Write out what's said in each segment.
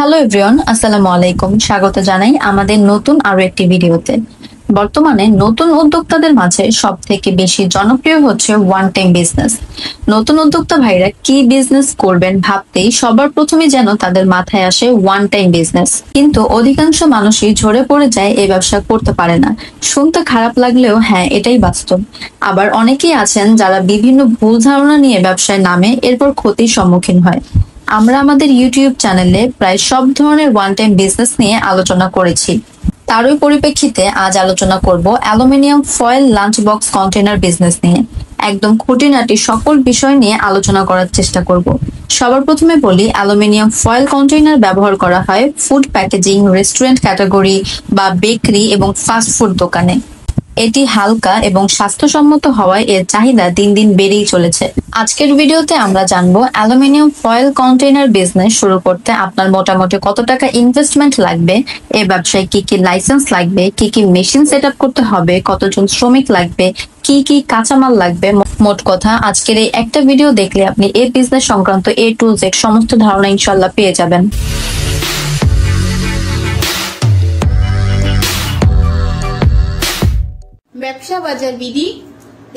Hello everyone, আসসালামু আলাইকুম। স্বাগত জানাই আমাদের নতুন আরো একটি ভিডিওতে। বর্তমানে নতুন উদ্যোক্তাদের মাঝে সব থেকে বেশি জনপ্রিয় হচ্ছে ওয়ান টাইম বিজনেস। নতুন উদ্যোক্তা ভাইরা কি বিজনেস করবেন ভাবতেই সবার প্রথমে যেন তাদের মাথায় আসে ওয়ান টাইম বিজনেস। কিন্তু অধিকাংশ মানুষই ঝরে পড়ে যায় এই ব্যবসা করতে পারে না। শুনতে খারাপ লাগলেও হ্যাঁ, এটাই বাস্তব। আবার অনেকেই আছেন যারা বিভিন্ন ভুল ধারণা নিয়ে ব্যবসায় নামে, এরপর ক্ষতির সম্মুখীন হয়। আমরা আমাদের ইউটিউব চ্যানেলে প্রায় সব ধরনের ওয়ান টাইম বিজনেস নিয়ে আলোচনা করেছি। তারই পরিপ্রেক্ষিতে আজ আলোচনা করব aluminium foil lunch box container business নিয়ে। একদম খুঁটিনাটি সকল বিষয় নিয়ে আলোচনা করার চেষ্টা করব। সবার প্রথমে বলি, অ্যালুমিনিয়াম ফয়েল কন্টেইনার ব্যবহার করা হয় ফুড প্যাকেজিং, রেস্টুরেন্ট ক্যাটাগরি বা বেকারি এবং ফাস্ট ফুড দোকানে। এটি হালকা এবং স্বাস্থ্যসম্মত হওয়ায় এর চাহিদা দিন দিন বেড়েই চলেছে। আজকের ভিডিওতে আমরা জানবো অ্যালুমিনিয়াম ফয়েল কন্টেইনার বিজনেস শুরু করতে আপনার মোটামুটি কত টাকা ইনভেস্টমেন্ট লাগবে, এই ব্যবসায় কি কি লাইসেন্স লাগবে, কি কি মেশিন সেট আপ করতে হবে, কতজন শ্রমিক লাগবে, কি কি কাঁচামাল লাগবে। মোট কথা, আজকের এই একটা ভিডিও দেখলে আপনি এই বিজনেস সংক্রান্ত A to Z সমস্ত ধারণা ইনশাল্লাহ পেয়ে যাবেন। ব্যবসা বাজার বিডি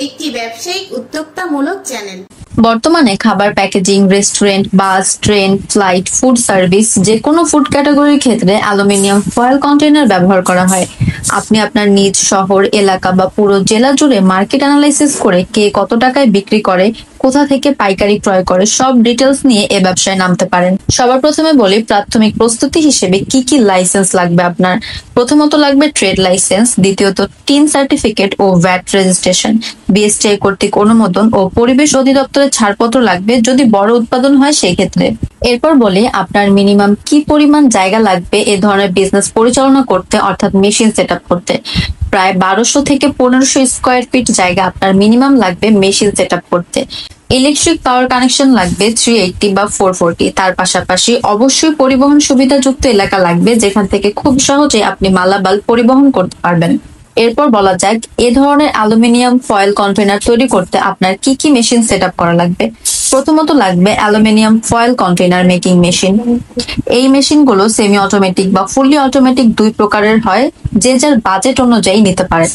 একটি ব্যবসায়িক উদ্যোক্তামূলক চ্যানেল। বর্তমানে খাবার প্যাকেজিং, রেস্টুরেন্ট, বাস, ট্রেন, ফ্লাইট, ফুড সার্ভিস, যে কোনো ফুড ক্যাটাগরির ক্ষেত্রে অ্যালুমিনিয়াম ফয়েল কন্টেইনার ব্যবহার করা হয়। আপনি আপনার নিজ শহর, এলাকা বা পুরো জেলা জুড়ে মার্কেট অ্যানালাইসিস করে কে কত টাকায় বিক্রি করে, কোথা থেকে পাইকারি ক্রয় করে, সব ডিটেলস নিয়ে এ ব্যবসায় নামতে পারেন। সবার প্রথমে বলি, প্রাথমিক প্রস্তুতি হিসেবে কি কি লাইসেন্স লাগবে আপনার। প্রথমত লাগবে ট্রেড লাইসেন্স, দ্বিতীয়ত টিন সার্টিফিকেট ও ভ্যাট রেজিস্ট্রেশন, বিএসটিআই কর্তৃক অনুমোদন ও পরিবেশ অধিদপ্তরের ছাড়পত্র লাগবে যদি বড় উৎপাদন হয় সেই ক্ষেত্রে। এরপর বলি, আপনার মিনিমাম কি পরিমাণ জায়গা লাগবে এ ধরনের বিজনেস পরিচালনা করতে, অর্থাৎ মেশিন সেট আপ করতে। প্রায় 1200 থেকে 1500 স্কোয়ার ফিট জায়গা আপনার মিনিমাম লাগবে মেশিন সেট আপ করতে। ইলেকট্রিক পাওয়ার কানেকশন লাগবে 380 বা 440। তার পাশাপাশি অবশ্যই পরিবহন সুবিধাযুক্ত এলাকা লাগবে, যেখান থেকে খুব সহজে আপনি মালামাল পরিবহন করতে পারবেন। এরপর বলা যাক, এ ধরনের অ্যালুমিনিয়াম ফয়েল কন্টেইনার তৈরি করতে আপনার কি কি মেশিন সেট আপ করা লাগবে। প্রথমত লাগবে aluminium foil container making machine. এই মেশিনগুলো সেমি অটোমেটিক বা ফুললি অটোমেটিক দুই প্রকারের হয়, যে যার বাজেট অনুযায়ী নিতে পারে।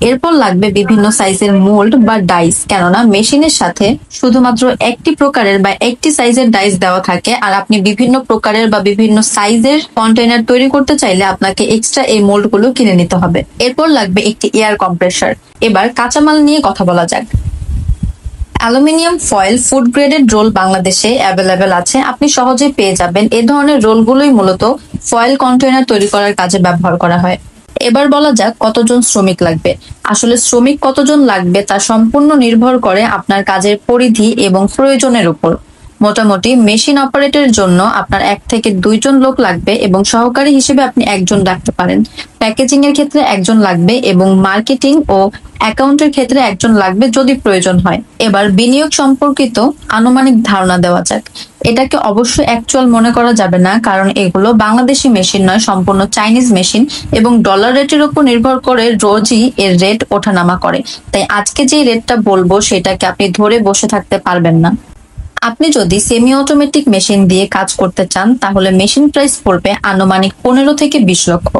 এরপর লাগবে বিভিন্ন সাইজের মোল্ড বা ডাইস, কেননা মেশিনের সাথে শুধুমাত্র একটি প্রকারের বা একটি সাইজের ডাইস দেওয়া থাকে, আর আপনি বিভিন্ন প্রকারের বা বিভিন্ন সাইজের কন্টেইনার তৈরি করতে চাইলে আপনাকে এক্সট্রা এই মোল্ড গুলো কিনে নিতে হবে। এরপর লাগবে একটি এয়ার কম্প্রেসার। এবার কাঁচামাল নিয়ে কথা বলা যাক। Aluminium foil food graded roll বাংলাদেশে অ্যাভেলেবেল আছে, আপনি সহজেই পেয়ে যাবেন। এ ধরনের রোলগুলোই মূলত ফয়েল কন্টেইনার তৈরি করার কাজে ব্যবহার করা হয়। এবার বলা যাক কতজন শ্রমিক লাগবে। আসলে শ্রমিক কতজন লাগবে তা সম্পূর্ণ নির্ভর করে আপনার কাজের পরিধি এবং প্রয়োজনের উপর। মোটামুটি মেশিন অপারেটরের জন্য আপনার 1 থেকে 2 জন লোক লাগবে এবং সহকারী হিসেবে আপনি একজন রাখতে পারেন। প্যাকেজিং এর ক্ষেত্রে একজন লাগবে এবং মার্কেটিং ও অ্যাকাউন্টের ক্ষেত্রে একজন লাগবে যদি প্রয়োজন হয়। এবার বিনিয়োগ সম্পর্কিত আনুমানিক ধারণা দেওয়া যাক। এটাকে অবশ্যই অ্যাকচুয়াল মনে করা যাবে না, কারণ এগুলো বাংলাদেশি মেশিন নয়, সম্পূর্ণ চাইনিজ মেশিন এবং ডলার রেটের উপর নির্ভর করে রোজই এর রেট ওঠানামা করে। তাই আজকে যে রেটটা বলবো সেটাকে আপনি ধরে বসে থাকতে পারবেন না। আপনি যদি সেমি অটোমেটিক মেশিন দিয়ে কাজ করতে চান তাহলে মেশিন প্রাইস পড়বে আনুমানিক 15 থেকে 20 লক্ষ,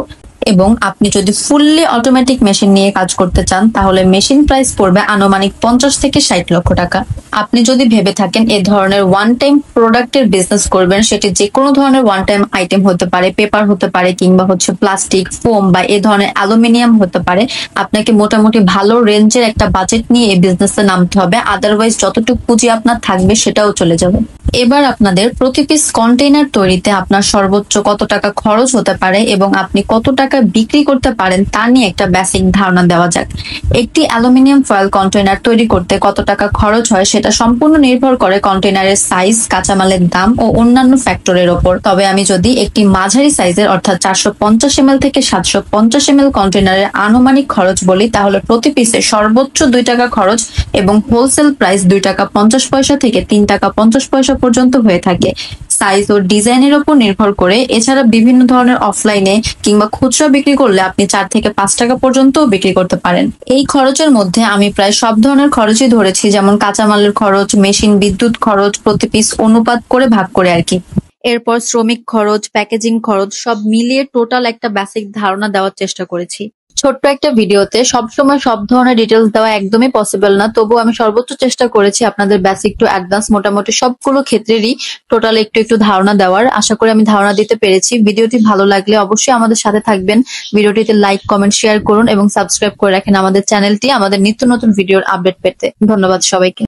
এবং আপনি যদি ফুললি অটোমেটিক মেশিন নিয়ে কাজ করতে চান তাহলে মেশিন প্রাইস পড়বে আনুমানিক 50 থেকে 60 লক্ষ টাকা। আপনি যদি ভেবে থাকেন এ ধরনের ওয়ান টাইম প্রোডাক্টের বিজনেস করবেন, সেটি যে কোনো ধরনের ওয়ান টাইম আইটেম হতে পারে, পেপার হতে পারে, কিংবা হচ্ছে প্লাস্টিক, ফোম বা এ ধরনের অ্যালুমিনিয়াম হতে পারে, আপনাকে মোটামুটি ভালো রেঞ্জের একটা বাজেট নিয়ে এই বিজনেসে নামতে হবে। আদারওয়াইজ যতটুকু পুঁজি আপনার থাকবে সেটাও চলে যাবে। এবার আপনাদের প্রতি পিস কন্টেইনার তৈরিতে আপনার সর্বোচ্চ কত টাকা খরচ হতে পারে এবং আপনি কত টাকা বিক্রি করতে পারেন তা নিয়ে একটা বেসিক ধারণা দেওয়া যাক। একটি অ্যালুমিনিয়াম ফয়েল কন্টেইনার তৈরি করতে কত টাকা খরচ হয় সেটা সম্পূর্ণ নির্ভর করে কন্টেইনারের সাইজ, কাঁচামালের দাম ও অন্যান্য ফ্যাক্টরের ওপর। তবে আমি যদি একটি মাঝারি সাইজের অর্থাৎ 450 ml থেকে 750 ml কন্টেইনারের আনুমানিক খরচ বলি, তাহলে প্রতি পিসে সর্বোচ্চ 2 টাকা খরচ এবং হোলসেল প্রাইস 2 টাকা 50 পয়সা থেকে 3 টাকা 50 পয়সা পর্যন্ত হয়ে থাকে। সাইজ ও ডিজাইনের উপর নির্ভর করে। এছাড়া বিভিন্ন ধরনের অফলাইনে কিংবা খুচরা বিক্রি করলে আপনি 4 থেকে 5 টাকা পর্যন্ত বিক্রি করতে পারেন। এই খরচের মধ্যে আমি প্রায় সব ধরনের খরচই ধরেছি, যেমন কাঁচামালের খরচ, মেশিন, বিদ্যুৎ খরচ, প্রতি পিস অনুপাত করে ভাগ করে আর কি। এরপর শ্রমিক খরচ, প্যাকেজিং খরচ সব মিলিয়ে টোটাল একটা বেসিক ধারণা দেওয়ার চেষ্টা করেছি। ছোট্ট একটা ভিডিওতে সবসময় সব ধরনের ডিটেলস দেওয়া একদমই পসিবল না, তবুও আমি সর্বোচ্চ চেষ্টা করেছি আপনাদের বেসিক টু অ্যাডভান্স মোটামুটি সবগুলো ক্ষেত্রেরই টোটাল একটু একটু ধারণা দেওয়ার। আশা করি আমি ধারণা দিতে পেরেছি। ভিডিওটি ভালো লাগলে অবশ্যই আমাদের সাথে থাকবেন, ভিডিওটিতে লাইক, কমেন্ট, শেয়ার করুন এবং সাবস্ক্রাইব করে রাখেন আমাদের চ্যানেলটি আমাদের নিত্য নতুন ভিডিওর আপডেট পেতে। ধন্যবাদ সবাইকে।